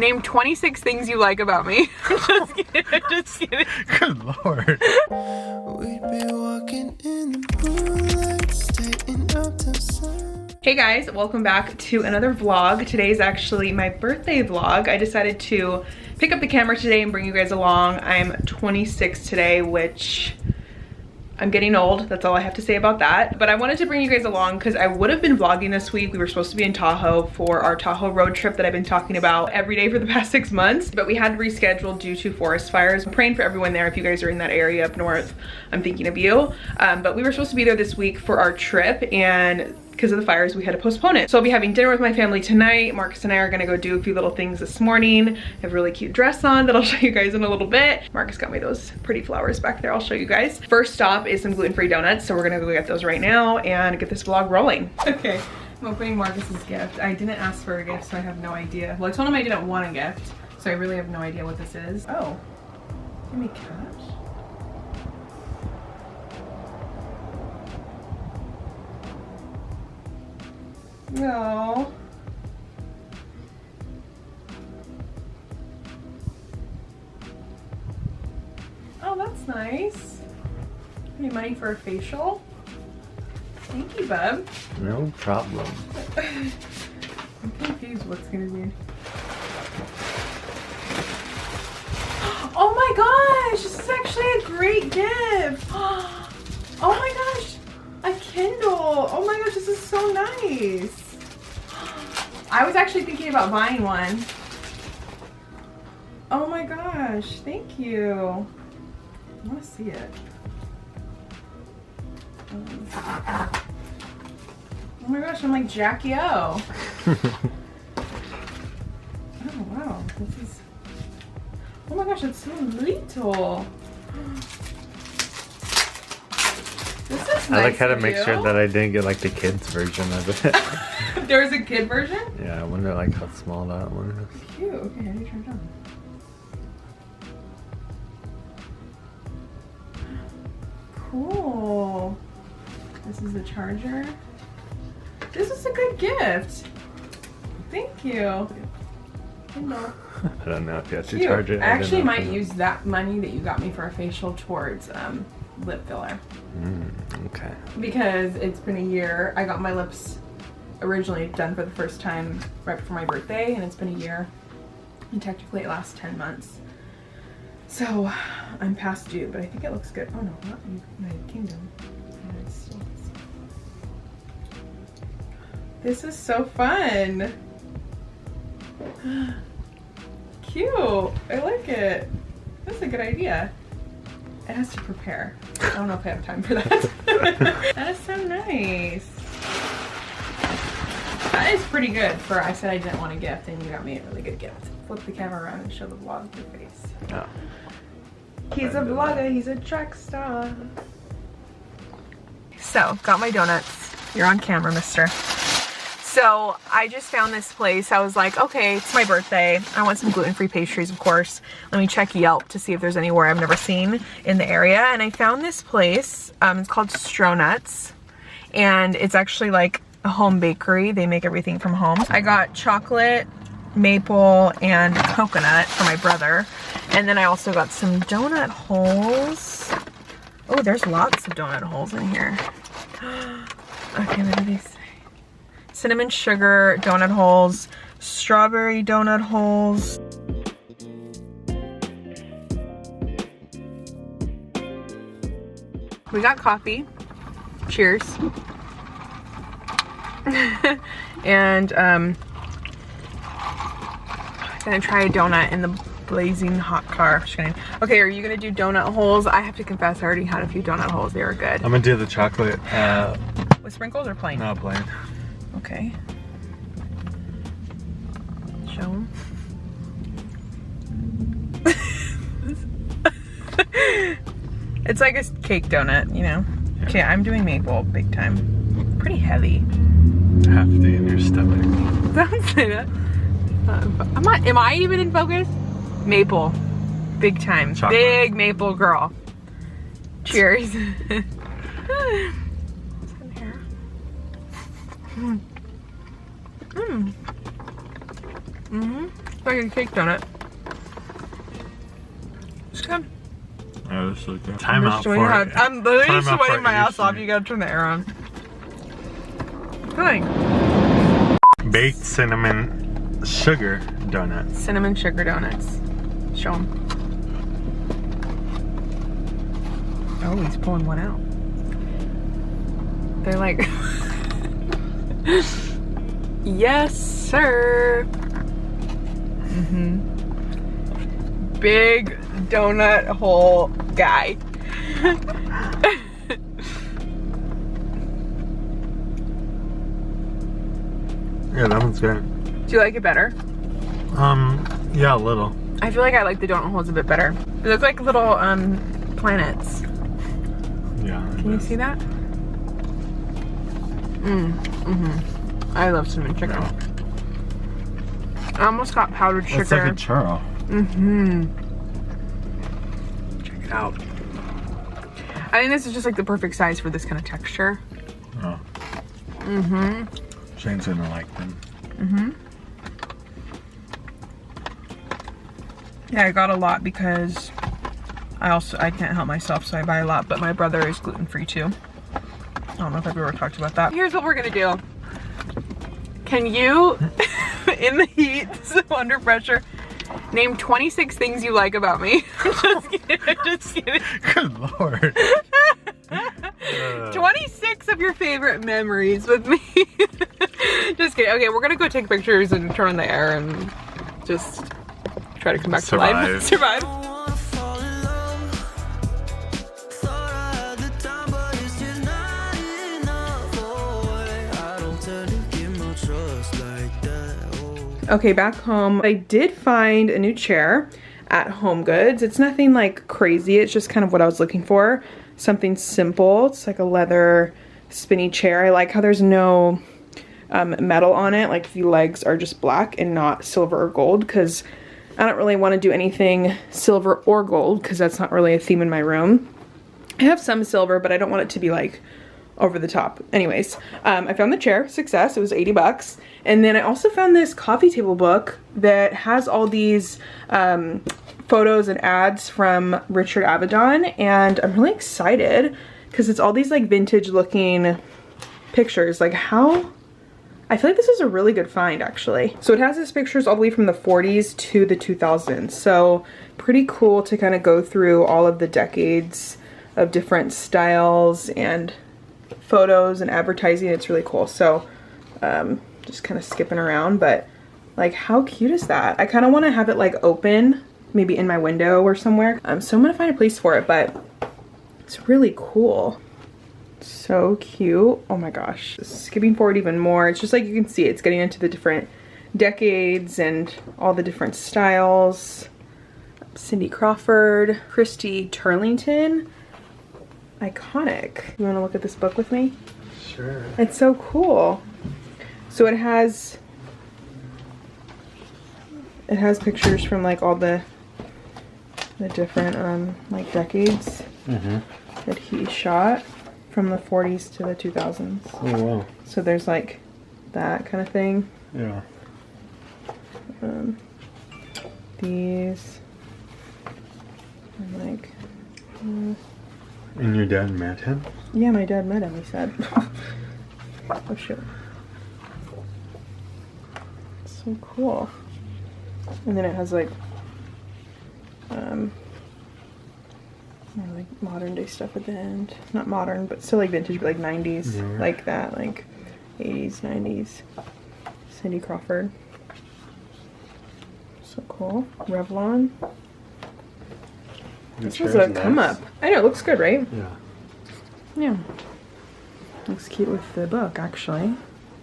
Name 26 things you like about me. Just kidding. Just kidding. Good lord. We'd be walking in the moonlight, staying up till sun. Hey guys, welcome back to another vlog. Today's actually my birthday vlog. I decided to pick up the camera today and bring you guys along. I'm 26 today, which I'm getting old. That's all I have to say about that. But I wanted to bring you guys along because I would have been vlogging this week. We were supposed to be in Tahoe for our Tahoe road trip that I've been talking about every day for the past 6 months, but we had to reschedule due to forest fires. I'm praying for everyone there. If you guys are in that area up north, I'm thinking of you. But we were supposed to be there this week for our trip, and because of the fires, we had to postpone it. So I'll be having dinner with my family tonight. Marcus and I are gonna go do a few little things this morning. I have a really cute dress on that I'll show you guys in a little bit. Marcus got me those pretty flowers back there. I'll show you guys. First stop is some gluten-free donuts. So we're gonna go get those right now and get this vlog rolling. Okay, I'm opening Marcus's gift. I didn't ask for a gift, so I have no idea. Well, I told him I didn't want a gift, so I really have no idea what this is. Oh, give me cash. No. Oh, that's nice. Any money for a facial? Thank you, bub. No problem. I'm confused what's gonna be. Oh my gosh, this is actually a great gift. Oh my gosh. A Kindle. Oh my gosh, this is so nice. I was actually thinking about buying one. Oh my gosh, thank you. I want to see it. Oh my gosh, I'm like Jackie O. Oh wow, this is... Oh my gosh, it's so little. This is nice. I like how to of make you. sure that I didn't get like the kids version of it. There was a kid version? Yeah, I wonder like how small that one is. Cute. Okay, how do you turn it on? Cool. This is the charger. This is a good gift. Thank you. Kindle. I don't know if you have to Cute. charge it. I actually might use that money that you got me for a facial towards lip filler. Okay. Because it's been a year. I got my lips originally done for the first time right before my birthday, and it's been a year. And technically it lasts 10 months. So I'm past due, but I think it looks good. Oh no, not United Kingdom. United States. This is so fun. Cute. I like it. That's a good idea. It has to prepare. I don't know if I have time for that. That is so nice. That is pretty good for I said I didn't want a gift and you got me a really good gift. Flip the camera around and show the vlog with your face. Oh. He's a vlogger, he's a track star. So, got my donuts. You're on camera, mister. So, I just found this place. I was like, okay, it's my birthday. I want some gluten-free pastries, of course. Let me check Yelp to see if there's anywhere I've never seen in the area. And I found this place. It's called Stronuts. And it's actually like a home bakery. They make everything from home. I got chocolate, maple, and coconut for my brother. And then I also got some donut holes. Oh, there's lots of donut holes in here. Okay, what do they say? Cinnamon sugar donut holes, strawberry donut holes. We got coffee. Cheers. And gonna try a donut in the blazing hot car. Just kidding. Okay, are you gonna do donut holes? I have to confess, I already had a few donut holes. They were good. I'm gonna do the chocolate. With sprinkles or plain? No, plain. Okay. Show them. It's like a cake donut, you know? Yeah. Okay, I'm doing maple big time. Pretty heavy. Hefty in your stomach. Don't say that. Am I even in focus? Maple. Big time. Chocolate. Big maple girl. Cheers. It's like a cake donut. It's good. Oh, this looks good. Time out for it. I'm literally Time out sweating for my ass off. AC. You gotta turn the air on. Fine. Baked cinnamon sugar donuts. Cinnamon sugar donuts. Show them. Oh, he's pulling one out. They're like, yes, sir. Big donut hole guy. Yeah, that one's good. Do you like it better? Yeah, a little. I feel like I like the donut holes a bit better. They look like little planets. Yeah. Can you see that? I love cinnamon sugar. Yeah. I almost got powdered sugar. It's like a churro. Check it out. I think this is just like the perfect size for this kind of texture. Oh. Shane's gonna like them. Yeah, I got a lot because I can't help myself, so I buy a lot, but my brother is gluten-free too. I don't know if I've ever talked about that. Here's what we're gonna do. Can you, in the heat, so under pressure, name 26 things you like about me? Just kidding, just kidding. Good lord. 26 of your favorite memories with me. Just kidding. Okay, we're gonna go take pictures and turn on the air and just try to come back to life. Survive. Okay, back home, I did find a new chair at HomeGoods. It's nothing like crazy, it's just kind of what I was looking for. Something simple. It's like a leather spinny chair. I like how there's no metal on it, like the legs are just black and not silver or gold, because I don't really want to do anything silver or gold because that's not really a theme in my room. I have some silver, but I don't want it to be like over the top. Anyways, I found the chair, success. It was 80 bucks. And then I also found this coffee table book that has all these photos and ads from Richard Avedon, and I'm really excited because it's all these like vintage looking pictures. Like how, I feel like this is a really good find actually. So it has these pictures all the way from the 40s to the 2000s. So pretty cool to kind of go through all of the decades of different styles and photos and advertising. It's really cool. So just kind of skipping around, but like how cute is that? I kind of want to have it like open, maybe in my window or somewhere. So I'm gonna find a place for it, but it's really cool. So cute. Oh my gosh. Skipping forward even more, it's just like you can see it's getting into the different decades and all the different styles. Cindy Crawford, Christy Turlington. Iconic. You want to look at this book with me? Sure. It's so cool. So it has pictures from like all the different like decades that he shot from the 40s to the 2000s. Oh wow. So there's like that kind of thing. Yeah. These and like And your dad met him? yeah, my dad met him, he said. Oh shit. So cool. And then it has like more like modern day stuff at the end. Not modern, but still like vintage, but like 90s. Yeah. Like that, like 80s, 90s. Cindy Crawford. So cool. Revlon. This was a come up. I know, it looks good, right? Yeah. Yeah. Looks cute with the book, actually.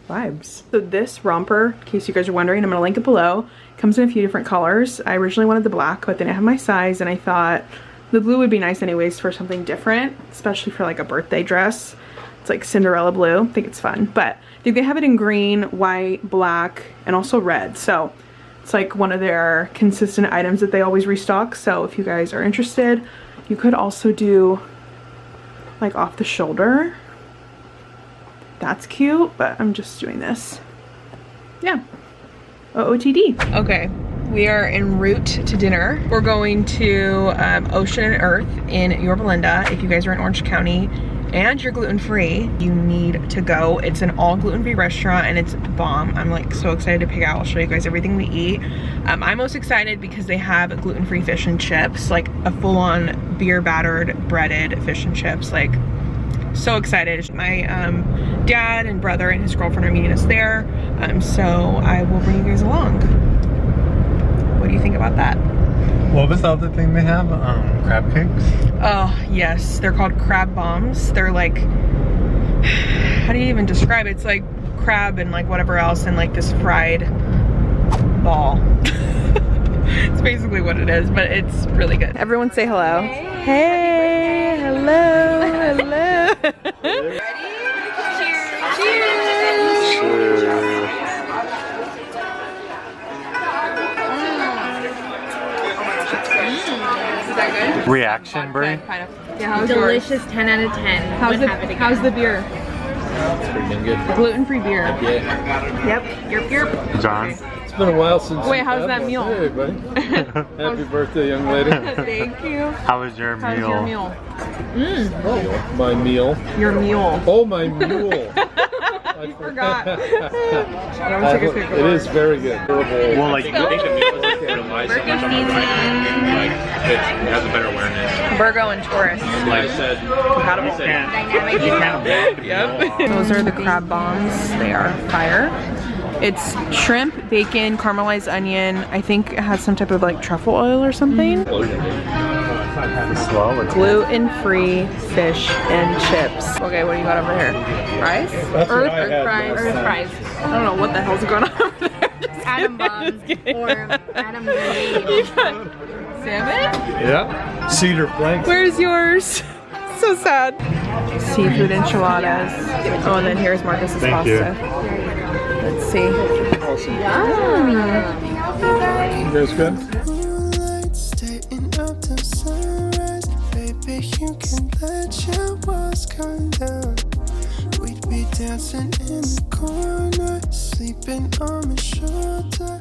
Vibes. So this romper, in case you guys are wondering, I'm gonna link it below. It comes in a few different colors. I originally wanted the black, but then I have my size and I thought the blue would be nice anyways for something different, especially for like a birthday dress. It's like Cinderella blue. I think it's fun. But I think they have it in green, white, black, and also red. So it's like one of their consistent items that they always restock. So if you guys are interested, you could also do like off the shoulder. That's cute, but I'm just doing this. Yeah. OOTD. Okay, We are en route to dinner. We're going to Ocean and Earth in Yorba Linda. If you guys are in Orange County and you're gluten-free, you need to go. It's an all gluten-free restaurant and it's bomb. I'm like so excited to pick out. I'll show you guys everything we eat. I'm most excited because they have gluten-free fish and chips, like a full-on beer battered breaded fish and chips. Like, so excited. My dad and brother and his girlfriend are meeting us there. So I will bring you guys along. What do you think about that? What was the other thing they have? Crab cakes? Oh, yes. They're called crab bombs. They're like, how do you even describe it? It's like crab and like whatever else in like this fried ball. It's basically what it is, but it's really good. Everyone say hello. Hey, hey, hello, hello. Ready? Cheers. Cheers. Is that good? Reaction, Brie? Yeah, how's Delicious, yours? 10 out of 10. How's the beer? It's pretty good. Gluten-free beer. Yeah. Yep. Yerp. John? It's been a while since. Wait, how's that meal? Hey, buddy. Happy birthday, young lady. Thank you. How was your How's meal? your meal? Oh, my meal. Your mule. Oh, my mule. I forgot. It is very good. Well, like, Virgo and Taurus. like I said, Compatible. Yep. Those are the crab bombs. They are fire. It's shrimp, bacon, caramelized onion. I think it has some type of like truffle oil or something. Gluten-free fish and chips. Okay, what do you got over here? Fries? Earth fries? Earth fries. I don't know what the hell's going on over there. Adam Bombs or Adam Grenade. Salmon? Yeah. Cedar planks. Where's yours? So sad. Seafood enchiladas. Oh, and then here's Marcus's Thank pasta. you. Let's see. You guys good? Moonlight, staying up till sunrise. Baby, you can let your walls come down. We'd be dancing in the corner, sleeping on my shoulder.